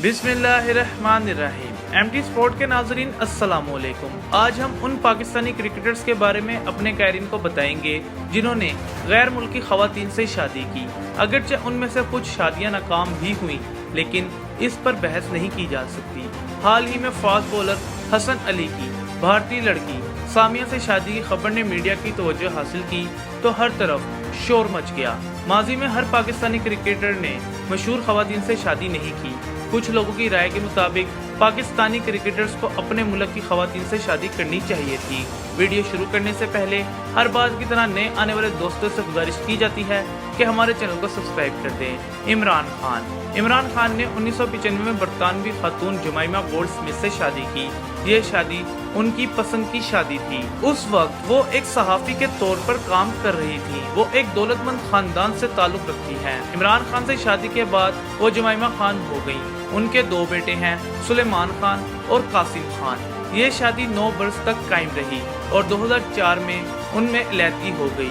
बिस्मिल्लाहिर्रहमानिर्रहीम। MT sport के नाजरीन अस्सलामुअलैकुम। आज हम उन पाकिस्तानी क्रिकेटर्स के बारे में अपने कायरीन को बताएंगे जिन्होंने गैर मुल्की खवातीन से शादी की। अगरचे उनमें से कुछ शादियां नाकाम भी हुई, लेकिन इस पर बहस नहीं की जा सकती। हाल ही में फास्ट बॉलर हसन अली की भारतीय लड़की सामिया से शादी की खबर ने मीडिया की तवज्जो हासिल की तो हर तरफ शोर मच गया। माजी में हर पाकिस्तानी क्रिकेटर ने मशहूर खवातीन से शादी नहीं की। कुछ लोगों की राय के मुताबिक पाकिस्तानी क्रिकेटर्स को अपने मुल्क की खवातीन से शादी करनी चाहिए थी। वीडियो शुरू करने से पहले हर बार की तरह नए आने वाले दोस्तों से गुजारिश की जाती है कि हमारे चैनल को सब्सक्राइब कर दें। इमरान खान ने 1995 में बरतानवी खातून जुमाइमा गोल्ड स्मिथ से शादी की। ये शादी उनकी पसंद की शादी थी। उस वक्त वो एक सहाफी के तौर पर काम कर रही थी। वो एक दौलतमंद खानदान से ताल्लुक रखती हैं। इमरान खान से शादी के बाद वो जुमाइमा खान हो गई। उनके दो बेटे हैं, सुलेमान खान और कासिम खान। ये शादी 9 बरस तक कायम रही और 2004 में उनमें इलायती हो गई।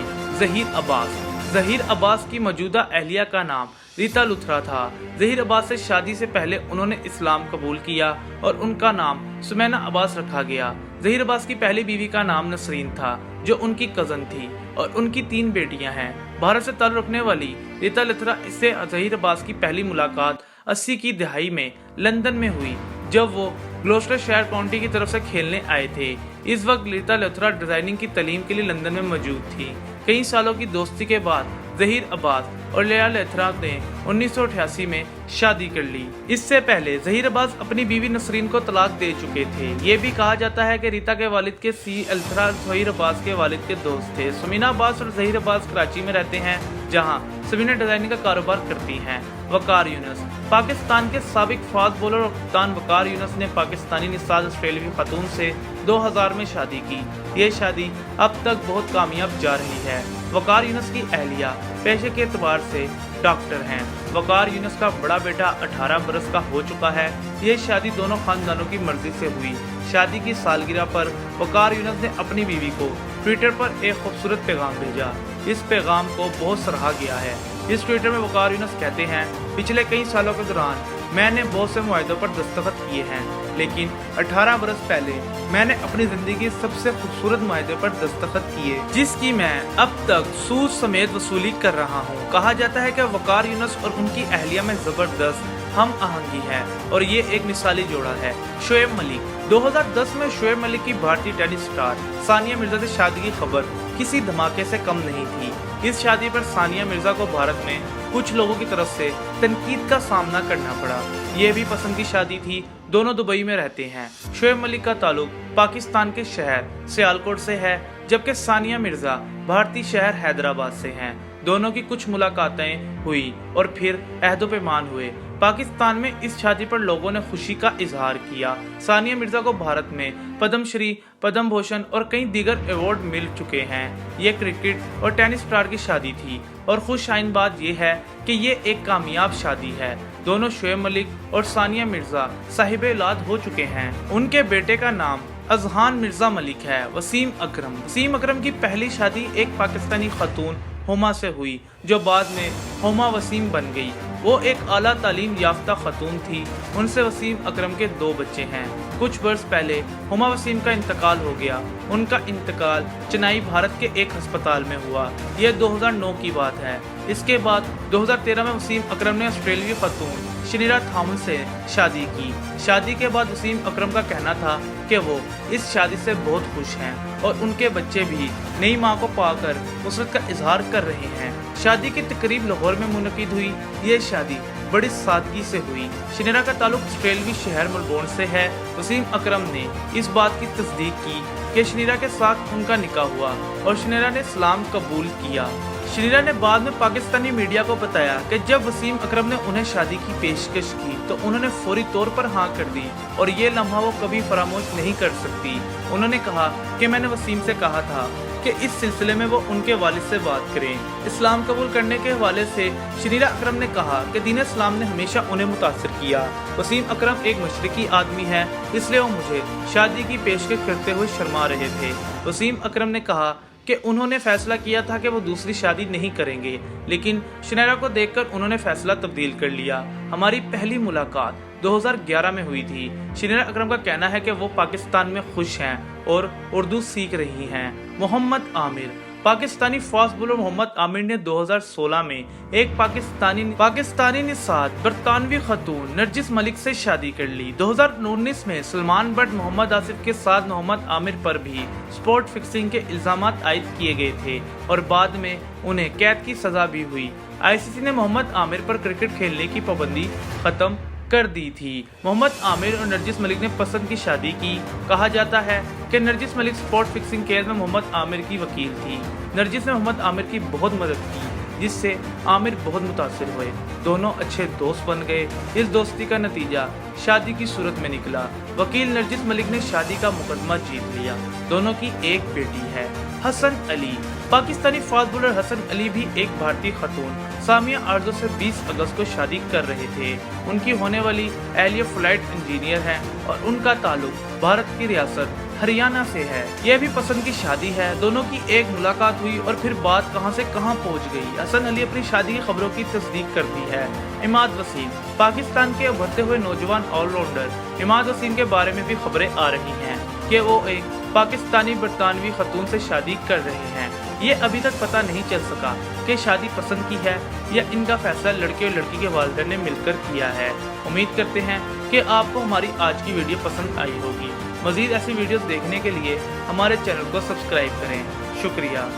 ज़हीर अब्बास की मौजूदा अहलिया का नाम रीता लुथरा था। ज़हीर अब्बास से शादी से पहले उन्होंने इस्लाम कबूल किया और उनका नाम सुमैना अब्बास रखा गया। ज़हीर अब्बास की पहली बीवी का नाम नसरीन था, जो उनकी कज़न थी, और उनकी 3 बेटियां हैं। भारत से ताल्लुक़ रखने वाली रीता लुथरा से ज़हीर अब्बास की पहली मुलाकात 80 की दहाई में लंदन में हुई, जब वो ग्लोस्टरशायर काउंटी की तरफ से खेलने आए थे। इस वक्त रीता लुथरा डिजाइनिंग की तालीम के लिए लंदन में मौजूद थी। कई सालों की दोस्ती के बाद ज़हीर अब्बास और रीता लुथरा ने 1988 में शादी कर ली। इससे पहले ज़हीर अब्बास अपनी बीवी नसरीन को तलाक दे चुके थे। ये भी कहा जाता है कि रीता के वालिद के लुथरा ज़हीर अब्बास के वालिद के दोस्त थे। समीना अब्बास और ज़हीर अब्बास कराची में रहते हैं, जहां समीना डिजाइनिंग का कारोबार करती हैं। वकार यूनुस पाकिस्तान के साबिक फास्ट बॉलर और कप्तान वकार यूनुस ने पाकिस्तानी निसाज ऑस्ट्रेलियावी खातून से 2000 में शादी की। ये शादी अब तक बहुत कामयाब जा रही है। वकार यूनुस की अहलिया पेशे के एतबार से डॉक्टर हैं। वकार यूनुस का बड़ा बेटा 18 बरस का हो चुका है। ये शादी दोनों खानदानों की मर्जी से हुई। शादी की सालगिरह पर वकार यूनुस ने अपनी बीवी को ट्विटर पर एक खूबसूरत पैगाम भेजा। इस पैगाम को बहुत सराहा गया है। इस ट्विटर में वकार यूनुस कहते हैं, पिछले कई सालों के दौरान मैंने बहुत से मुआहदों पर दस्तखत किए हैं, लेकिन 18 बरस पहले मैंने अपनी जिंदगी सबसे खूबसूरत मुआहदे पर दस्तखत किए, जिसकी मैं अब तक सूद समेत वसूली कर रहा हूँ। कहा जाता है कि वकार यूनुस और उनकी अहलिया में जबरदस्त हम आहंगी है और ये एक मिसाली जोड़ा है। शोएब मलिक 2010 में शोएब मलिक की भारतीय टेनिस स्टार सानिया मिर्जा से शादी की खबर किसी धमाके से कम नहीं थी। इस शादी पर सानिया मिर्जा को भारत में कुछ लोगों की तरफ से तनकीद का सामना करना पड़ा। ये भी पसंद की शादी थी। दोनों दुबई में रहते हैं। शोएब मलिक का ताल्लुक पाकिस्तान के शहर सियालकोट से है, जबकि सानिया मिर्जा भारतीय शहर हैदराबाद से हैं। दोनों की कुछ मुलाकातें हुई और फिर अहदो पैमान हुए। पाकिस्तान में इस शादी पर लोगों ने खुशी का इजहार किया। सानिया मिर्जा को भारत में पद्मश्री, पद्म भूषण और कई दीगर अवार्ड मिल चुके हैं। ये क्रिकेट और टेनिस स्टार की शादी थी और खुश आइन बात यह है कि ये एक कामयाब शादी है। दोनों शोएब मलिक और सानिया मिर्जा साहिबे औलाद हो चुके हैं। उनके बेटे का नाम अजहान मिर्जा मलिक है। वसीम अकरम की पहली शादी एक पाकिस्तानी खातून हुमा से हुई, जो बाद में हुमा वसीम बन गई। वो एक आला तालीम याफ्ता खातून थी। उनसे वसीम अकरम के 2 बच्चे हैं। कुछ वर्ष पहले हुमा वसीम का इंतकाल हो गया। उनका इंतकाल चेन्नई, भारत के एक अस्पताल में हुआ। यह 2009 की बात है। इसके बाद 2013 में वसीम अकरम ने ऑस्ट्रेलियाई खातून शनीरा थॉमस से शादी की। शादी के बाद वसीम अकरम का कहना था कि वो इस शादी से बहुत खुश हैं और उनके बच्चे भी नई मां को पाकर उसरत का इजहार कर रहे हैं। शादी की तकरीब लाहौर में मुनक़िद हुई। ये शादी बड़ी सादगी से हुई। शनीरा का ताल्लुक ऑस्ट्रेलियावी शहर मेलबोर्न से है। वसीम अकरम ने इस बात की तस्दीक की कि शनीरा के साथ उनका निकाह हुआ और शनीरा ने इस्लाम कबूल किया। शनीरा ने बाद में पाकिस्तानी मीडिया को बताया कि जब वसीम अकरम ने उन्हें शादी की पेशकश की तो उन्होंने फौरी तौर पर हाँ कर दी और ये लम्हा वो कभी फरामोश नहीं कर सकती। उन्होंने कहा कि मैंने वसीम से कहा था कि इस सिलसिले में वो उनके वालिद से बात करें। इस्लाम कबूल करने के हवाले से शनीरा अकरम ने कहा कि दीन इस्लाम ने हमेशा उन्हें मुतासिर किया। वसीम अकरम एक मशरिकी आदमी है, इसलिए वो मुझे शादी की पेशकश करते हुए शर्मा रहे थे। वसीम अकरम ने कहा कि उन्होंने फैसला किया था कि वो दूसरी शादी नहीं करेंगे, लेकिन शनीरा को देखकर उन्होंने फैसला तब्दील कर लिया। हमारी पहली मुलाकात 2011 में हुई थी। शीना अकरम का कहना है कि वो पाकिस्तान में खुश हैं और उर्दू सीख रही हैं। मोहम्मद आमिर। पाकिस्तानी फास्ट बॉलर मोहम्मद आमिर ने 2016 में एक पाकिस्तानी निषाद बरतानवी खतून नरजिस मलिक से शादी कर ली। 2019 में सलमान बट मोहम्मद आसिफ के साथ मोहम्मद आमिर पर भी स्पॉट फिक्सिंग के इल्जाम आयद किए गए थे और बाद में उन्हें कैद की सजा भी हुई। आईसीसी ने मोहम्मद आमिर पर क्रिकेट खेलने की पाबंदी खत्म कर दी थी। मोहम्मद आमिर और नरजिस मलिक ने पसंद की शादी की। कहा जाता है कि Narjis Malik spot fixing case में मोहम्मद आमिर की वकील थी। नरजिस ने मोहम्मद आमिर की बहुत मदद की, जिससे आमिर बहुत मुतासिर हुए। दोनों अच्छे दोस्त बन गए। इस दोस्ती का नतीजा शादी की सूरत में निकला। वकील नरजिस मलिक ने शादी का मुकदमा जीत लिया। दोनों की एक बेटी है। हसन अली। पाकिस्तानी फास्ट बॉलर हसन अली भी एक भारतीय खतून सामिया आरजू से 20 अगस्त को शादी कर रहे थे। उनकी होने वाली एहलिया फ्लाइट इंजीनियर है और उनका ताल्लुक भारत की रियासत हरियाणा से है। यह भी पसंद की शादी है। दोनों की एक मुलाकात हुई और फिर बात कहां से कहां पहुंच गई। हसन अली अपनी शादी की खबरों की तस्दीक करती है। इमाद वसीम। पाकिस्तान के उभरते हुए नौजवान ऑलराउंडर इमाद वसीम के बारे में भी खबरें आ रही हैं कि वो एक पाकिस्तानी बरतानवी खतून से शादी कर रहे हैं। ये अभी तक पता नहीं चल सका कि शादी पसंद की है या इनका फैसला लड़के और लड़की के वालिदैन ने मिलकर किया है। उम्मीद करते हैं कि आपको हमारी आज की वीडियो पसंद आई होगी। मज़ीद ऐसी वीडियोस देखने के लिए हमारे चैनल को सब्सक्राइब करें। शुक्रिया।